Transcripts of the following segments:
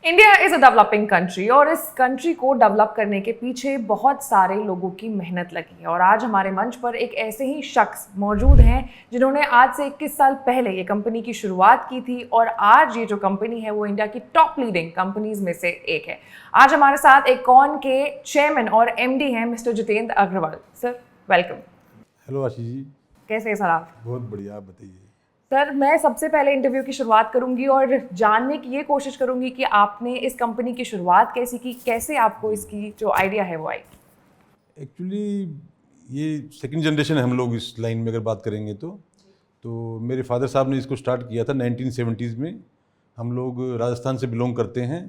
India is a developing country और इस country को डेवलप करने के पीछे बहुत सारे लोगों की मेहनत लगी है। और आज हमारे मंच पर एक ऐसे ही शख्स मौजूद हैं जिन्होंने आज से 21 साल पहले ये कंपनी की शुरुआत की थी और आज ये जो कंपनी है वो इंडिया की टॉप लीडिंग कंपनीज में से एक है। आज हमारे साथ एकॉन के चेयरमैन और एमडी हैं mister Jitendra Agarwal. Sir welcome. Hello Ashish ji. कैसे हैं सर आप? बहुत बढ़िया, आप बताइए। सर मैं सबसे पहले इंटरव्यू की शुरुआत करूंगी और जानने की ये कोशिश करूंगी कि आपने इस कंपनी की शुरुआत कैसी की, कैसे आपको इसकी जो आइडिया है वो आई। एक्चुअली ये सेकंड जनरेशन है हम लोग इस लाइन में अगर बात करेंगे तो मेरे फादर साहब ने इसको स्टार्ट किया था 1970s में। हम लोग राजस्थान से बिलोंग करते हैं,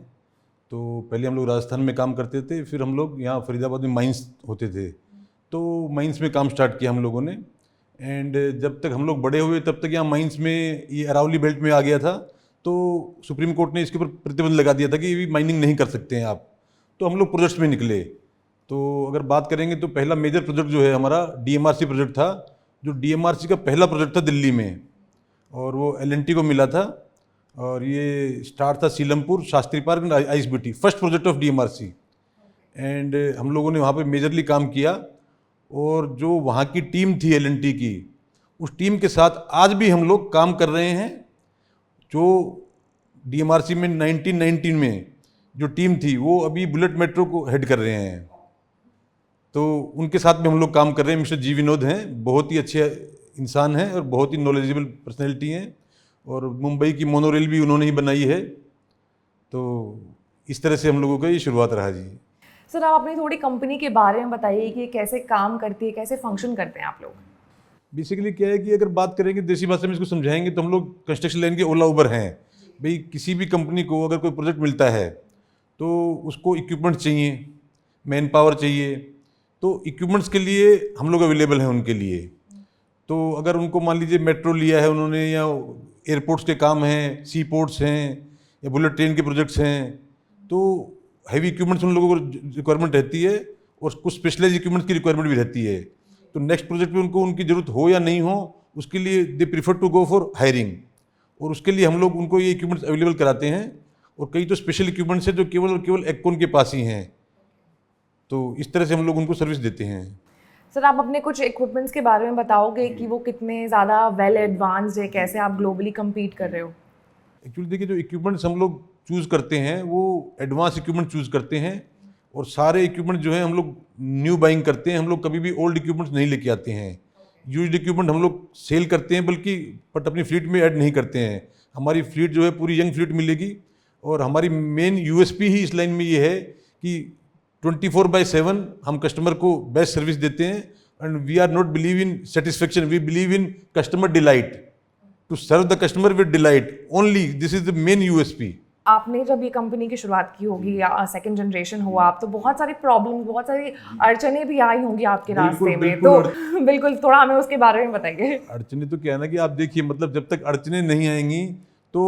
तो पहले हम लोग राजस्थान में काम करते थे, फिर हम लोग यहाँ फरीदाबाद में माइंस होते थे, तो माइंस में काम स्टार्ट किया हम लोगों ने। एंड जब तक हम लोग बड़े हुए तब तक यहाँ माइंस में ये अरावली बेल्ट में आ गया था, तो सुप्रीम कोर्ट ने इसके ऊपर प्रतिबंध लगा दिया था कि ये भी माइनिंग नहीं कर सकते हैं आप। तो हम लोग प्रोजेक्ट्स में निकले। तो अगर बात करेंगे तो पहला मेजर प्रोजेक्ट जो है हमारा डीएमआरसी प्रोजेक्ट था, जो डीएमआरसी का पहला प्रोजेक्ट था दिल्ली में, और वो एलएनटी को मिला था। और ये स्टार्ट था Seelampur Shastri park and ISBT, first project of DMRC. And हम लोगों ने वहाँ पे मेजरली काम किया, और जो वहाँ की टीम थी एलएनटी की, उस टीम के साथ आज भी हम लोग काम कर रहे हैं। जो डीएमआरसी में 1919 में जो टीम थी वो अभी बुलेट मेट्रो को हेड कर रहे हैं, तो उनके साथ में हम लोग काम कर रहे हैं। मिस्टर जी विनोद हैं, बहुत ही अच्छे इंसान हैं और बहुत ही नॉलेजेबल पर्सनैलिटी हैं, और मुंबई की मोनोरेल भी उन्होंने ही बनाई है। तो इस तरह से हम लोगों का ये शुरुआत रहा जी। सर आप अपनी थोड़ी कंपनी के बारे में बताइए कि कैसे काम करती है, कैसे फंक्शन करते हैं आप लोग। बेसिकली क्या है कि अगर बात करेंगे देसी भाषा में इसको समझाएंगे तो हम लोग कंस्ट्रक्शन लाइन के ओला उबर हैं। भाई किसी भी कंपनी को अगर कोई प्रोजेक्ट मिलता है तो उसको इक्विपमेंट चाहिए, मैन पावर चाहिए, तो इक्विपमेंट्स के लिए हम लोग अवेलेबल हैं उनके लिए। तो अगर उनको मान लीजिए मेट्रो लिया है उन्होंने, या एयरपोर्ट्स के काम हैं, सी पोर्ट्स हैं, या बुलेट ट्रेन के प्रोजेक्ट्स हैं, तो हैवी इक्विपमेंट्स उन लोगों को रिक्वायरमेंट रहती है, और कुछ स्पेशलाइज इक्विपमेंट्स की रिक्वायरमेंट भी रहती है। तो नेक्स्ट प्रोजेक्ट में उनको उनकी ज़रूरत हो या नहीं हो, उसके लिए they prefer to go for hiring, और उसके लिए हम लोग उनको ये इक्विपमेंट्स अवेलेबल कराते हैं। और कई तो स्पेशल इक्विपमेंट्स हैं जो केवल और केवल एक्कोन के पास ही हैं, तो इस तरह से हम लोग उनको सर्विस देते हैं। सर आप अपने कुछ इक्विपमेंट्स के बारे में बताओगे कि वो कितने ज़्यादा वेल एडवांस्ड है, कैसे आप ग्लोबली कम्पीट कर रहे हो। एक्चुअली देखिए, जो इक्विपमेंट्स हम लोग चूज़ करते हैं वो एडवांस इक्विपमेंट चूज़ करते हैं, और सारे इक्विपमेंट जो है हम लोग न्यू बाइंग करते हैं। हम लोग कभी भी ओल्ड इक्विपमेंट्स नहीं लेके आते हैं। यूज्ड इक्विपमेंट हम लोग सेल करते हैं, बट अपनी फ्लीट में ऐड नहीं करते हैं। हमारी फ्लीट जो है पूरी यंग फ्लीट मिलेगी, और हमारी मेन यूएसपी ही इस लाइन में ये है कि 24/7 हम कस्टमर को बेस्ट सर्विस देते हैं। And we are not believe in satisfaction, we believe in customer delight, to serve the customer with delight only. This is the main USP. आपने जब ये कंपनी की शुरुआत की होगी या सेकंड जनरेशन हुआ आप, तो बहुत सारी प्रॉब्लम, बहुत सारी अड़चने भी आई होंगी आपके रास्ते में, तो बिल्कुल थोड़ा हमें उसके बारे में बताइए। अड़चने तो क्या है ना कि आप देखिए, मतलब जब तक अड़चने नहीं आएंगी तो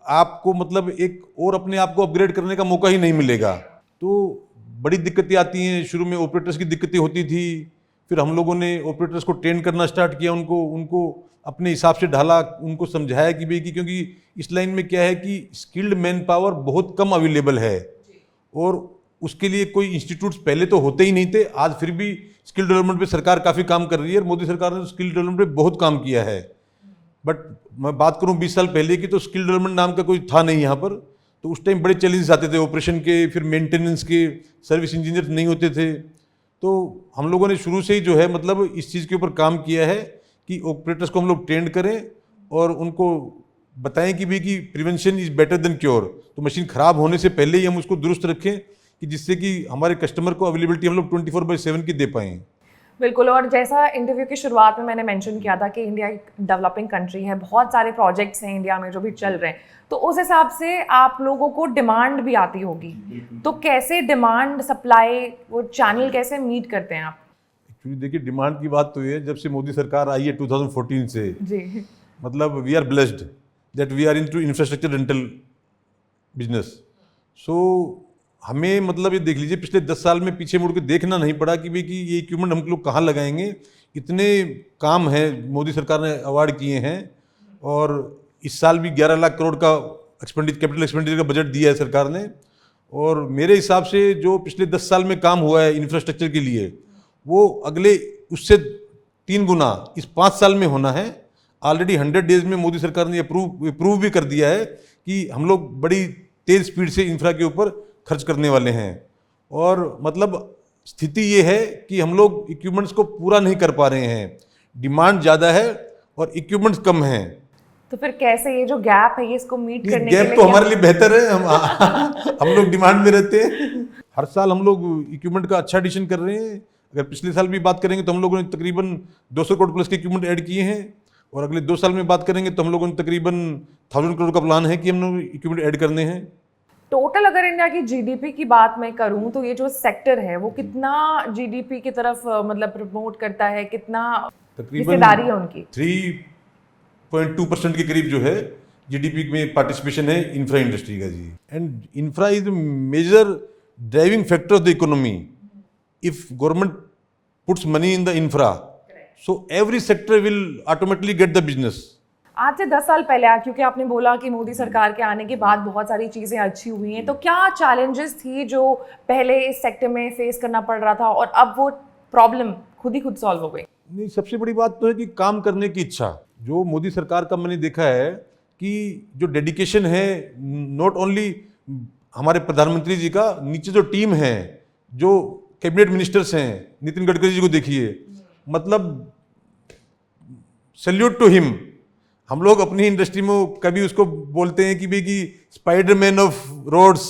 आपको मतलब एक और अपने आप को अपग्रेड करने का मौका ही नहीं मिलेगा। तो बड़ी दिक्कतें आती हैं। शुरू में ऑपरेटर्स की दिक्कतें होती थी, फिर हम लोगों ने ऑपरेटर्स को ट्रेन करना स्टार्ट किया, उनको अपने हिसाब से ढाला, उनको समझाया कि भाई क्योंकि इस लाइन में क्या है कि स्किल्ड मैन पावर बहुत कम अवेलेबल है, और उसके लिए कोई इंस्टीट्यूट्स पहले तो होते ही नहीं थे। आज फिर भी स्किल डेवलपमेंट पे सरकार काफ़ी काम कर रही है, और मोदी सरकार ने स्किल डेवलपमेंट पे बहुत काम किया है। बट मैं बात करूं 20 साल पहले की, तो स्किल डेवलपमेंट नाम का कोई था नहीं यहाँ पर। तो उस टाइम बड़े चैलेंजेस आते थे ऑपरेशन के, फिर मेंटेनेंस के, सर्विस इंजीनियर नहीं होते थे। तो हम लोगों ने शुरू से ही जो है मतलब इस चीज़ के ऊपर काम किया है कि ऑपरेटर्स को हम लोग ट्रेंड करें, और उनको बताएं कि भाई कि prevention is better than cure. तो मशीन ख़राब होने से पहले ही हम उसको दुरुस्त रखें, कि जिससे कि हमारे कस्टमर को अवेलेबिलिटी हम लोग 24/7 की दे पाएँ। बिल्कुल, और जैसा इंटरव्यू की शुरुआत में मैंने मेंशन किया था कि इंडिया एक डेवलपिंग कंट्री है, बहुत सारे प्रोजेक्ट्स हैं इंडिया में जो भी चल रहे हैं, तो उस हिसाब से आप लोगों को डिमांड भी आती होगी। तो कैसे डिमांड सप्लाई वो चैनल कैसे मीट करते हैं आप? एक्चुअली देखिए, डिमांड की बात तो ये है, जब से मोदी सरकार आई है 2014 से, जी, मतलब we are blessed that we are into infrastructure rental business. So हमें मतलब ये देख लीजिए, पिछले 10 साल में पीछे मुड़ के देखना नहीं पड़ा कि भाई कि ये इक्विपमेंट हम लोग कहाँ लगाएंगे। इतने काम है मोदी सरकार ने अवार्ड किए हैं, और इस साल भी 11 लाख करोड़ का कैपिटल एक्सपेंडिचर का बजट दिया है सरकार ने, और मेरे हिसाब से जो पिछले 10 साल में काम हुआ है इंफ्रास्ट्रक्चर के लिए, वो अगले उससे 3 गुना इस 5 साल में होना है। ऑलरेडी 100 डेज में मोदी सरकार ने अप्रूव भी कर दिया है कि हम लोग बड़ी तेज स्पीड से इंफ्रा के ऊपर खर्च करने वाले हैं। और मतलब स्थिति ये है कि हम लोग इक्विपमेंट्स को पूरा नहीं कर पा रहे हैं, डिमांड ज़्यादा है और इक्विपमेंट्स कम हैं। तो फिर कैसे ये जो गैप है ये इसको मीट करने के गैप लिए तो हमारे लिए बेहतर है, हम लोग डिमांड में रहते हैं। हर साल हम लोग इक्विपमेंट का अच्छा एडिशन कर रहे हैं। अगर पिछले साल भी बात करेंगे तो हम लोगों ने तकरीबन 200 करोड़ प्लस के इक्विपमेंट ऐड किए हैं, और अगले 2 साल में बात करेंगे तो हम लोगों ने तकरीबन 1000 करोड़ का प्लान है कि हम लोग इक्विपमेंट ऐड करने हैं। टोटल अगर इंडिया की जीडीपी की बात मैं करूं तो ये जो सेक्टर है वो कितना जीडीपी की तरफ मतलब प्रमोट करता है, कितना हिस्सेदारी है उनकी? 3.2% के करीब जो है जीडीपी में पार्टिसिपेशन है इंफ्रा इंडस्ट्री का जी। And infra is major driving factor of the economy. If government puts money in the infra, so every sector will automatically get the business. आज से 10 साल पहले क्योंकि आपने बोला कि मोदी सरकार के आने के बाद बहुत सारी चीज़ें अच्छी हुई हैं, तो क्या चैलेंजेस थी जो पहले इस सेक्टर में फेस करना पड़ रहा था और अब वो प्रॉब्लम खुद सॉल्व हो गई? नहीं, सबसे बड़ी बात तो है कि काम करने की इच्छा। जो मोदी सरकार का मैंने देखा है कि जो डेडिकेशन है, नॉट ओनली हमारे प्रधानमंत्री जी का, नीचे जो टीम है, जो कैबिनेट मिनिस्टर्स हैं, नितिन गडकरी जी को देखिए, मतलब सैल्यूट टू हिम। हम लोग अपनी इंडस्ट्री में कभी उसको बोलते हैं कि भाई कि स्पाइडरमैन ऑफ रोड्स,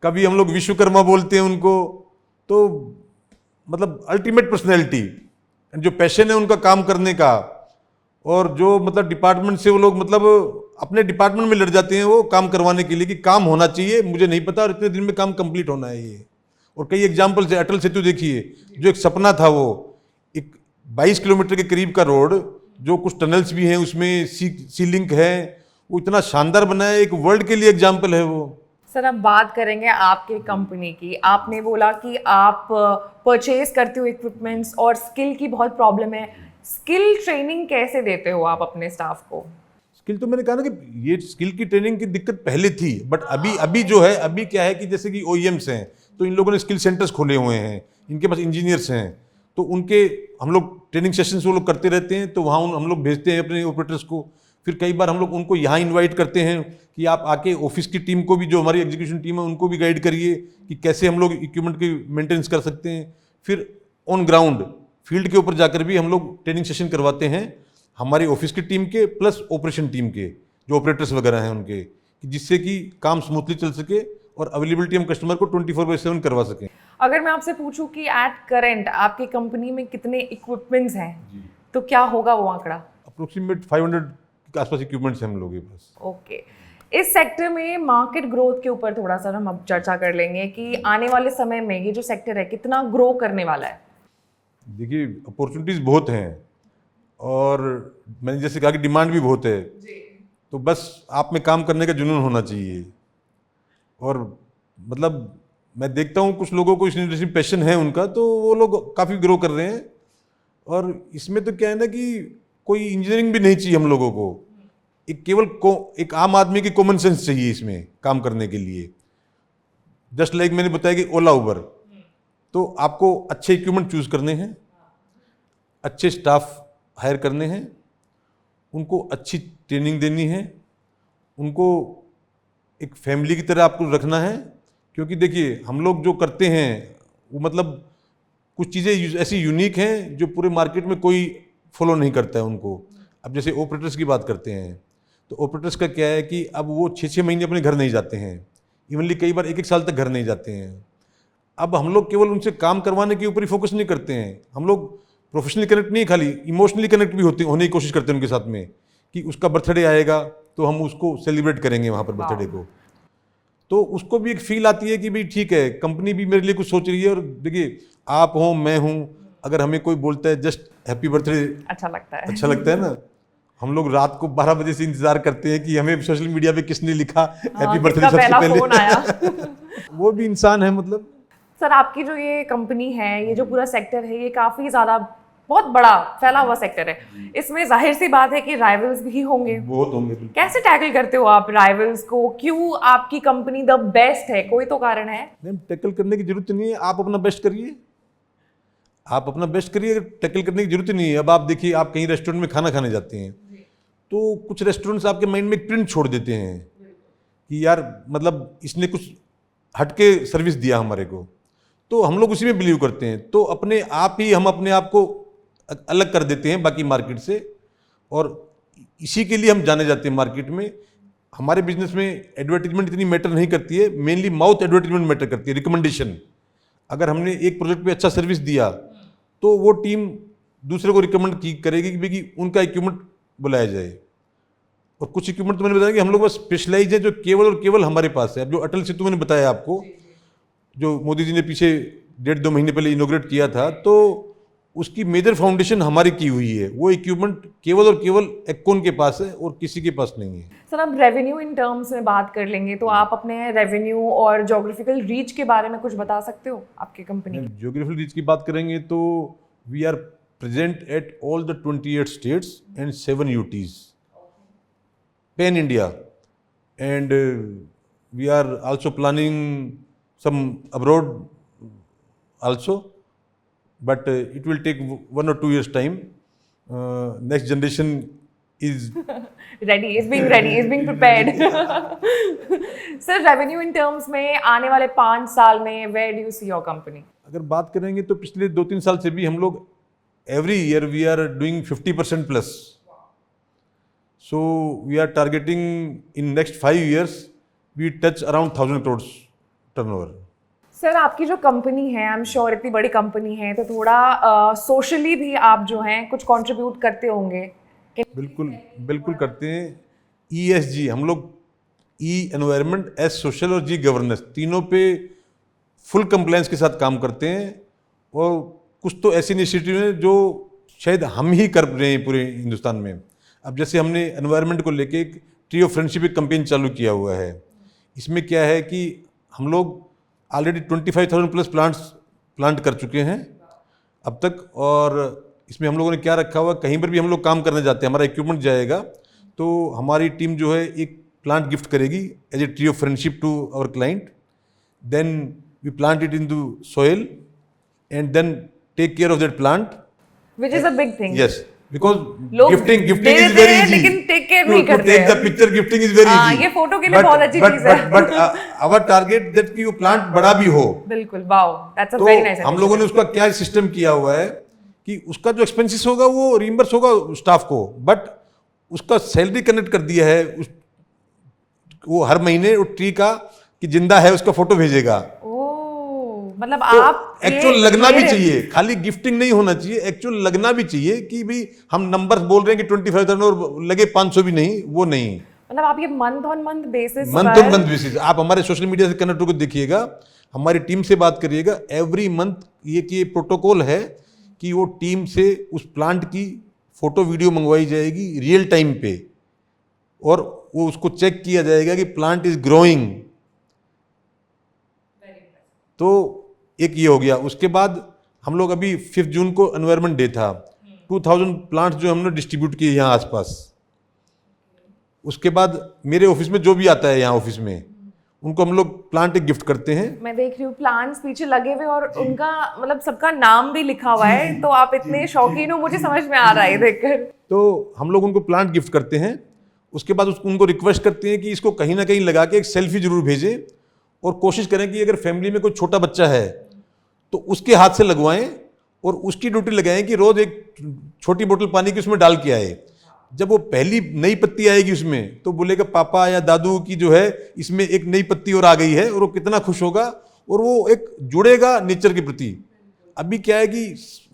कभी हम लोग विश्वकर्मा बोलते हैं उनको। तो मतलब अल्टीमेट पर्सनैलिटी, जो पैशन है उनका काम करने का, और जो मतलब डिपार्टमेंट से वो लोग मतलब अपने डिपार्टमेंट में लड़ जाते हैं वो काम करवाने के लिए कि काम होना चाहिए, मुझे नहीं पता और इतने दिन में काम कंप्लीट होना है ये। और कई एग्जाम्पल्स है, अटल सेतु देखिए, जो एक सपना था, वो एक 22 किलोमीटर के करीब का रोड, जो कुछ टनल्स भी हैं उसमें, सी लिंक है, वो इतना शानदार बना है, एक वर्ल्ड के लिए एग्जाम्पल है वो। सर अब बात करेंगे आपके कंपनी की। आपने बोला कि आप परचेज करते हो इक्विपमेंट्स और स्किल की बहुत प्रॉब्लम है। स्किल ट्रेनिंग कैसे देते हो आप अपने स्टाफ को? स्किल तो मैंने कहा ना कि ये स्किल की ट्रेनिंग की दिक्कत पहले थी, बट अभी जो है, अभी क्या है कि जैसे कि OEMs हैं, तो इन लोगों ने स्किल सेंटर्स खोले हुए हैं, इनके पास इंजीनियर्स हैं, तो उनके हम लोग ट्रेनिंग सेशंस वो लोग करते रहते हैं, तो वहाँ हम लोग भेजते हैं अपने ऑपरेटर्स को। फिर कई बार हम लोग उनको यहाँ इनवाइट करते हैं कि आप आके ऑफिस की टीम को भी, जो हमारी एग्जीक्यूशन टीम है, उनको भी गाइड करिए कि कैसे हम लोग इक्विपमेंट की मेंटेनेंस कर सकते हैं। फिर ऑन ग्राउंड फील्ड के ऊपर जाकर भी हम लोग ट्रेनिंग सेशन करवाते हैं हमारी ऑफिस की टीम के प्लस ऑपरेशन टीम के जो ऑपरेटर्स वगैरह हैं उनके, जिससे कि काम स्मूथली चल सके और अवेलेबिलिटी हम कस्टमर को 24/7 करवा सकें। अगर मैं आपसे पूछूं कि एट करंट आपकी कंपनी में कितने इक्विपमेंट्स हैं, तो क्या होगा वो आंकड़ा? अप्रोक्सीमेट 500 के आसपास इक्विपमेंट्स हैं हम लोगों के पास। ओके। इस सेक्टर में मार्केट ग्रोथ के ऊपर थोड़ा सा हम अब चर्चा कर लेंगे कि आने वाले समय में ये जो सेक्टर है कितना ग्रो करने वाला है। देखिए, अपॉर्चुनिटीज़ बहुत हैं और मैंने जैसे कहा कि डिमांड भी बहुत है, तो बस आप में काम करने का जुनून होना चाहिए। और मतलब मैं देखता हूँ कुछ लोगों को इस इंडस्ट्री में पैशन है उनका, तो वो लोग काफ़ी ग्रो कर रहे हैं। और इसमें तो क्या है ना कि कोई इंजीनियरिंग भी नहीं चाहिए हम लोगों को, एक आम आदमी की कॉमन सेंस चाहिए इसमें काम करने के लिए। जस्ट लाइक मैंने बताया कि ओला उबर, तो आपको अच्छे इक्विपमेंट चूज़ करने हैं, अच्छे स्टाफ हायर करने हैं, उनको अच्छी ट्रेनिंग देनी है, उनको एक फैमिली की तरह आपको रखना है। क्योंकि देखिए, हम लोग जो करते हैं वो मतलब कुछ चीज़ें ऐसी यूनिक हैं जो पूरे मार्केट में कोई फॉलो नहीं करता है उनको। अब जैसे ऑपरेटर्स की बात करते हैं, तो ऑपरेटर्स का क्या है कि अब वो 6-6 महीने अपने घर नहीं जाते हैं, इवनली कई बार 1-1 साल तक घर नहीं जाते हैं। अब हम लोग केवल उनसे काम करवाने के ऊपर ही फोकस नहीं करते हैं, हम लोग प्रोफेशनली कनेक्ट नहीं, खाली इमोशनली कनेक्ट भी होने की कोशिश करते हैं उनके साथ में, कि उसका बर्थडे आएगा तो हम उसको सेलिब्रेट करेंगे वहाँ पर बर्थडे को। तो उसको भी एक फील आती है कि भाई ठीक है, कंपनी भी मेरे लिए कुछ सोच रही है। और देखिए, आप हो, मैं हूँ, अगर हमें कोई बोलता है जस्ट हैप्पी बर्थडे, अच्छा लगता है ना। हम लोग रात को 12 बजे से इंतजार करते हैं कि हमें सोशल मीडिया पे किसने लिखा हैप्पी बर्थडे सबसे पहले। वो भी इंसान है मतलब। सर, आपकी जो ये कंपनी है, ये जो पूरा सेक्टर है, ये काफ़ी ज़्यादा बहुत बड़ा फैला हुआ सेक्टर है, इसमें जाहिर सी बात है कि राइवल्स भी होंगे। बहुत होंगे बिल्कुल। कैसे टैकल करते हो आप राइवल्स को? क्यों आपकी कंपनी द बेस्ट है? कोई तो कारण है? मैम टैकल करने की जरूरत नहीं है, आप अपना बेस्ट करिए, आप अपना बेस्ट करिए, टैकल करने की जरूरत नहीं है। अब आप देखिए, आप कहीं रेस्टोरेंट में खाना खाने जाते हैं तो कुछ रेस्टोरेंट्स आपके माइंड में एक प्रिंट छोड़ देते हैं कि यार मतलब इसने कुछ हटके सर्विस दिया हमारे को, तो हम लोग उसी में बिलीव करते हैं। तो अपने आप ही हम अपने आप को अलग कर देते हैं बाकी मार्केट से, और इसी के लिए हम जाने जाते हैं मार्केट में। हमारे बिजनेस में एडवर्टीजमेंट इतनी मैटर नहीं करती है, मेनली माउथ एडवर्टीजमेंट मैटर करती है, रिकमेंडेशन। अगर हमने एक प्रोजेक्ट पे अच्छा सर्विस दिया तो वो टीम दूसरे को रिकमेंड करेगी कि भाई उनका इक्विपमेंट बुलाया जाए। और कुछ इक्विपमेंट तो मैंने बताया कि हम लोग बस स्पेशलाइज है, जो केवल और केवल हमारे पास है। अब जो अटल सेतु मैंने बताया आपको, जो मोदी जी ने पीछे 1.5-2 महीने पहले इनोग्रेट किया था, तो उसकी मेजर फाउंडेशन हमारी की हुई है। वो इक्विपमेंट केवल और केवल एक्कोन के पास है और किसी के पास नहीं है। सर, अब रेवेन्यू इन टर्म्स में बात कर लेंगे तो आप अपने रेवेन्यू और जोग्राफिकल रीच के बारे में कुछ बता सकते हो आपकी कंपनी की? ज्योग्राफिकल रीच की बात करेंगे तो we are present at all the 28 states and 7 UTs pan India, and we are also planning some abroad also, but it will take 1 or 2 years time. Next generation is ready, is being prepared. Sir, revenue in terms में आने वाले 5 साल में where do you see your company? अगर बात करेंगे तो पिछले 2-3 साल से भी हम लोग every year we are doing 50% plus. So we are targeting in next 5 years we touch around 1000 crores turnover. Sir, आपकी जो कंपनी है, आई एम श्योर इतनी बड़ी कंपनी है तो थोड़ा सोशली भी आप जो हैं कुछ कंट्रीब्यूट करते होंगे। बिल्कुल बिल्कुल करते हैं। ESG, हम लोग E एनवायरनमेंट, S सोशल और G गवर्नेंस, तीनों पे फुल कंप्लायंस के साथ काम करते हैं। और कुछ तो ऐसे इनिशिएटिव हैं जो शायद हम ही कर रहे हैं पूरे हिंदुस्तान में। अब जैसे हमने एनवायरनमेंट को लेके एक ट्री ऑफ फ्रेंडशिप एक कैंपेन चालू किया हुआ है। इसमें क्या है कि हम लोग ऑलरेडी 25,000 प्लस प्लांट कर चुके हैं अब तक। और इसमें हम लोगों ने क्या रखा हुआ, कहीं पर भी हम लोग काम करने जाते हैं, हमारा इक्विपमेंट जाएगा तो हमारी टीम जो है एक प्लांट गिफ्ट करेगी as a tree of friendship to our client. Then we plant it in to soil and then take care of that plant, which is a big thing. Yes, because लोग gifting is देते very हैं, easy, लेकिन take care to नहीं करते take the हैं। picture gifting is very easy। ये photo के लिए बहुत अच्छी चीज है। but our target that कि वो प्लांट बड़ा भी हो। बिल्कुल, वाओ, दैट्स अ तो वेरी नाइस। हम लोगों ने उसका क्या सिस्टम किया हुआ है कि उसका जो एक्सपेंसेस होगा वो रिइंबर्स होगा स्टाफ को, बट उसका सैलरी कनेक्ट कर दिया है वो हर महीने वो ट्री का कि जिंदा है उसका फोटो भेजेगा। मतलब तो आप एक्चुअल लगना भी चाहिए, खाली गिफ्टिंग नहीं होना चाहिए, एक्चुअल लगना भी चाहिए कि भी हम नंबर बोल रहे हैं कि 25,000 और लगे 500 भी नहीं, वो नहीं। मतलब आप ये मंथ ऑन मंथ बेसिस आप हमारे सोशल मीडिया से कनेक्ट होकर देखिएगा, हमारी टीम से बात करिएगा एवरी मंथ। ये प्रोटोकॉल है कि वो टीम से उस प्लांट की फोटो वीडियो मंगवाई जाएगी रियल टाइम पे, और वो उसको चेक किया जाएगा कि प्लांट इज ग्रोइंग। तो एक ये हो गया। उसके बाद हम लोग अभी 5 जून को एनवायरनमेंट डे था, 2000 प्लांट्स जो हमने डिस्ट्रीब्यूट किए यहाँ आसपास। उसके बाद मेरे ऑफिस में जो भी आता है यहाँ ऑफिस में, उनको हम लोग प्लांट एक गिफ्ट करते हैं। मैं देख रही हूँ प्लांट्स पीछे लगे हुए और उनका मतलब सबका नाम भी लिखा हुआ है, तो आप इतने शौकीन हो, मुझे समझ में आ रहा है देखकर। तो हम लोग उनको प्लांट गिफ्ट करते हैं। उसके बाद उनको रिक्वेस्ट करते हैं कि इसको कहीं ना कहीं लगा के एक सेल्फी जरूर भेजें, और कोशिश करें कि अगर फैमिली में कोई छोटा बच्चा है तो उसके हाथ से लगवाएं, और उसकी ड्यूटी लगाएं कि रोज एक छोटी बोतल पानी की उसमें डाल के आए। जब वो पहली नई पत्ती आएगी उसमें तो बोलेगा पापा या दादू की जो है इसमें एक नई पत्ती और आ गई है, और वो कितना खुश होगा, और वो एक जुड़ेगा नेचर के प्रति। अभी क्या है कि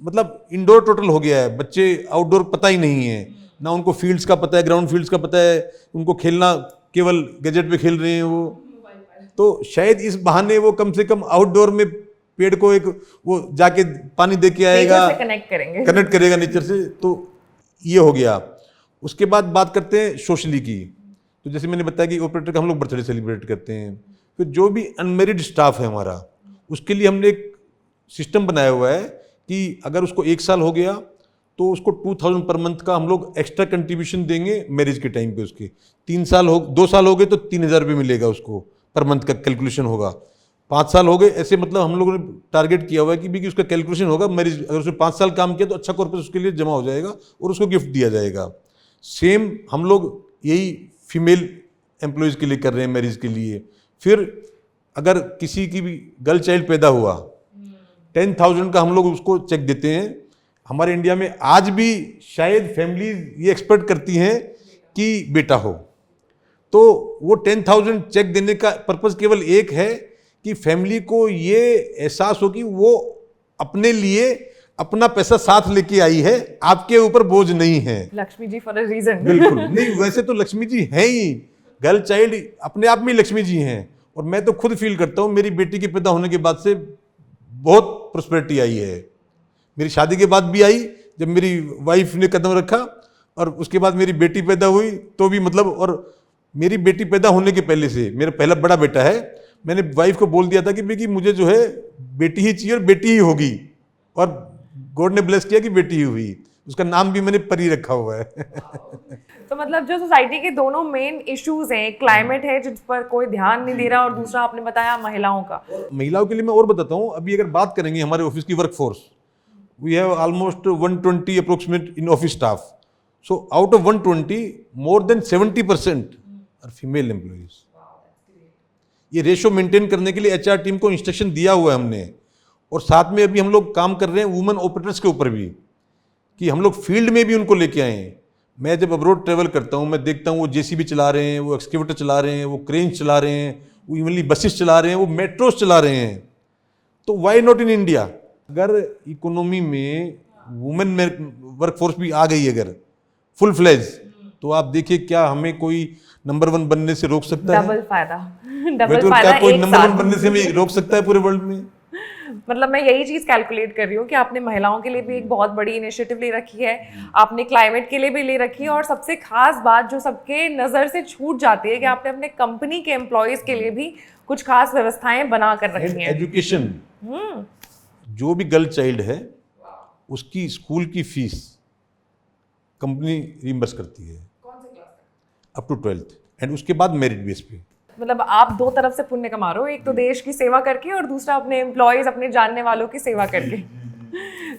मतलब इंडोर टोटल हो गया है, बच्चे आउटडोर पता ही नहीं है ना, उनको फील्ड्स का पता है, ग्राउंड फील्ड्स का पता है, उनको खेलना केवल गैजेट पे खेल रहे हैं वो। तो शायद इस बहाने वो कम से कम आउटडोर में पेड़ को एक वो जाके पानी दे के आएगा, कनेक्ट करेगा नेचर से। तो ये हो गया। उसके बाद बात करते हैं सोशली की। तो जैसे मैंने बताया कि ऑपरेटर का हम लोग बर्थडे सेलिब्रेट करते हैं। फिर जो भी अनमेरिड स्टाफ है हमारा, उसके लिए हमने एक सिस्टम बनाया हुआ है कि अगर उसको 1 साल हो गया तो उसको 2000 पर मंथ का हम लोग एक्स्ट्रा कंट्रीब्यूशन देंगे मैरिज के टाइम पे। उसके 2 साल हो गए तो 3000 रुपये मिलेगा उसको पर मंथ का कैलकुलेशन होगा। 5 साल हो गए ऐसे, मतलब हम लोगों ने टारगेट किया हुआ है कि भी उसका कैलकुलेशन होगा मैरिज, अगर उसने 5 साल काम किया तो अच्छा कॉर्पस उसके लिए जमा हो जाएगा और उसको गिफ्ट दिया जाएगा। सेम हम लोग यही फीमेल एम्प्लॉयज़ के लिए कर रहे हैं मैरिज के लिए। फिर अगर किसी की भी गर्ल चाइल्ड पैदा हुआ 10,000 का हम लोग उसको चेक देते हैं। हमारे इंडिया में आज भी शायद फैमिलीज ये एक्सपेक्ट करती हैं कि बेटा हो, तो वो 10,000 चेक देने का पर्पस केवल एक है कि फैमिली को ये एहसास हो कि वो अपने लिए अपना पैसा साथ लेके आई है, आपके ऊपर बोझ नहीं है। Lakshmi ji for a reason. बिल्कुल नहीं, वैसे तो लक्ष्मी जी हैं ही, गर्ल चाइल्ड अपने आप में लक्ष्मी जी हैं। और मैं तो खुद फील करता हूँ मेरी बेटी के पैदा होने के बाद से बहुत प्रोस्पेरिटी आई है। मेरी शादी के बाद भी आई, जब मेरी वाइफ ने कदम रखा, और उसके बाद मेरी बेटी पैदा हुई तो भी मतलब, और मेरी बेटी पैदा होने के पहले से, मेरा पहला बड़ा बेटा है, मैंने वाइफ को बोल दिया था कि मुझे जो है बेटी ही चाहिए और बेटी ही होगी, और गॉड ने ब्लेस किया कि बेटी ही हुई। उसका नाम भी मैंने परी रखा हुआ है। तो मतलब जो सोसाइटी के दोनों मेन इश्यूज हैं, क्लाइमेट है जिस पर कोई ध्यान नहीं दे रहा, और दूसरा आपने बताया महिलाओं का। महिलाओं के लिए मैं और बताता हूँ, अभी अगर बात करेंगे हमारे ऑफिस की work force, we have almost 120 approximate in office staff. So out of 120 more than 70% are female employees. ये रेशो मेंटेन करने के लिए एचआर टीम को इंस्ट्रक्शन दिया हुआ है हमने, और साथ में अभी हम लोग काम कर रहे हैं वुमेन ऑपरेटर्स के ऊपर भी, कि हम लोग फील्ड में भी उनको लेके आए हैं। मैं जब अब्रॉड ट्रेवल करता हूँ, मैं देखता हूँ वो जेसीबी चला रहे हैं, वो एक्सकेवेटर चला रहे हैं, वो क्रेन चला रहे हैं, वो इवनली बसेस चला रहे हैं, वो मेट्रोस चला रहे हैं। तो वाई नॉट इन इंडिया? अगर इकोनॉमी में वुमेन वर्कफोर्स भी आ गई अगर फुल फ्लेज, तो आप देखिए क्या हमें कोई नंबर 1 बनने से रोक सकता है? डबल फायदा, तो डबल फायदा। क्या कोई नंबर 1 बनने से हमें रोक सकता है पूरे वर्ल्ड में? मतलब मैं यही चीज कैलकुलेट कर रही हूँ कि आपने महिलाओं के लिए भी एक बहुत बड़ी इनिशिएटिव ले रखी है, आपने क्लाइमेट के लिए भी ले रखी है, और सबसे खास बात जो सबके नजर से छूट जाती है कि आपने अपने कंपनी के एम्प्लॉयज के लिए भी कुछ खास व्यवस्थाएं बना कर रखी हैं। एजुकेशन, जो भी गर्ल चाइल्ड है उसकी स्कूल की फीस कंपनी रिइंबर्स करती है अप टू 12th, एंड उसके बाद मेरिट बेस पे। मतलब आप दो तरफ से पुण्य कमा रहे हो, एक तो देश की सेवा करके और दूसरा अपने एम्प्लॉयज, अपने जानने वालों की सेवा करके।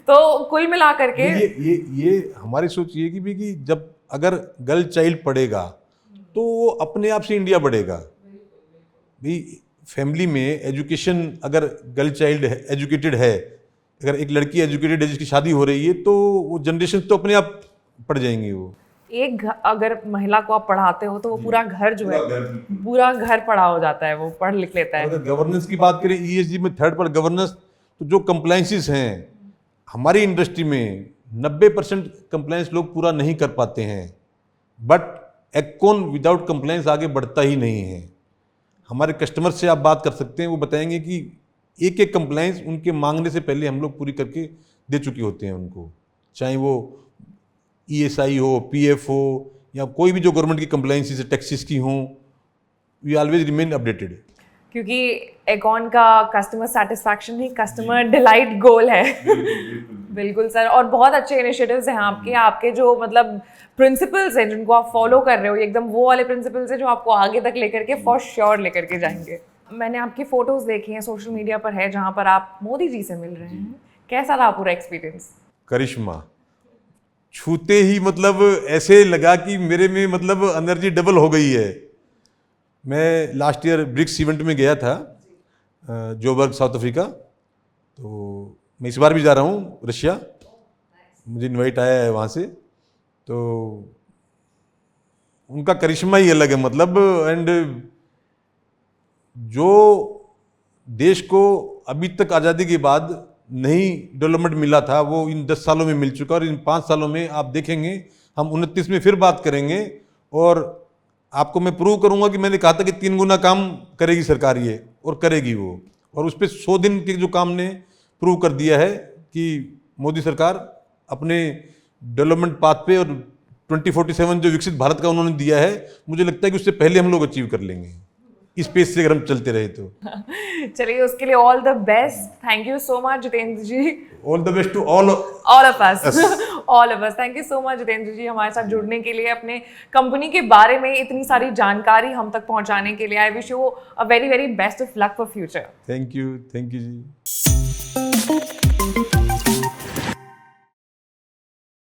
तो कुल मिला करके ये हमारी सोच ये कि जब अगर गर्ल चाइल्ड पढ़ेगा तो वो अपने आप से इंडिया बढ़ेगा। भाई फैमिली में एजुकेशन, अगर गर्ल चाइल्ड एजुकेटेड है, अगर एक लड़की एजुकेटेड है जिसकी शादी हो रही है, तो वो जनरेशन तो अपने आप पढ़ जाएंगी। वो एक अगर महिला को आप पढ़ाते हो तो वो पूरा घर जो है, पूरा घर पढ़ा हो जाता है, वो पढ़ लिख लेता है। अगर गवर्नेंस की बात करें, ईएसजी में थर्ड पर गवर्नेंस, तो जो कंप्लायंसेस हैं हमारी इंडस्ट्री में 90% कंप्लायंस लोग पूरा नहीं कर पाते हैं, बट एक्कॉन विदाउट कंप्लायंस आगे बढ़ता ही नहीं है। हमारे कस्टमर से आप बात कर सकते हैं, वो बताएंगे कि एक एक कंप्लायंस उनके मांगने से पहले हम लोग पूरी करके दे चुके होते हैं उनको, चाहे वो ईएसआई हो, पीएफ हो, या कोई भी जो गवर्नमेंट की कंप्लायंसेस है, टैक्सेस की हों, वी ऑलवेज रिमेन अपडेटेड। क्योंकि एकॉन का कस्टमर सेटिस्फैक्शन ही कस्टमर डिलाइट गोल है। बिल्कुल सर, और बहुत अच्छे इनिशिएटिव्स हैं आपके, आपके जो मतलब प्रिंसिपल्स हैं जिनको आप फॉलो कर रहे हो, एकदम वो वाले प्रिंसिपल्स हैं जो आपको आगे तक लेकर के फॉर श्योर लेकर के जाएंगे। मैंने आपकी फोटोज देखी हैं, सोशल मीडिया पर है, जहाँ पर आप मोदी जी से मिल रहे हैं। कैसा रहा पूरा एक्सपीरियंस? करिश्मा छूते ही मतलब ऐसे लगा कि मेरे में मतलब एनर्जी डबल हो गई है। मैं लास्ट ईयर ब्रिक्स इवेंट में गया था जोबर्ग, साउथ अफ्रीका, तो मैं इस बार भी जा रहा हूँ रशिया, मुझे इनवाइट आया है वहाँ से। तो उनका करिश्मा ही अलग है मतलब, एंड जो देश को अभी तक आज़ादी के बाद नहीं डेवलपमेंट मिला था वो इन 10 सालों में मिल चुका, और इन 5 सालों में आप देखेंगे हम 29 में फिर बात करेंगे, और आपको मैं प्रूव करूंगा कि मैंने कहा था कि 3 गुना काम करेगी सरकार ये, और करेगी वो। और उस पर 100 दिन के जो काम ने प्रूव कर दिया है कि मोदी सरकार अपने डेवलपमेंट पाथ पे, और 2047 जो विकसित भारत का उन्होंने दिया है, मुझे लगता है कि उससे पहले हम लोग अचीव कर लेंगे इस पेस से अगर हम चलते रहे तो। चलिए, उसके लिए all the best. Thank you so much Jitendra ji. All the best to all of us. All of us. Thank you so much Jitendra ji हमारे साथ जुड़ने के लिए, अपने कंपनी के बारे में इतनी सारी जानकारी हम तक पहुंचाने के लिए। I wish you a very very best of luck for future. Thank you ji.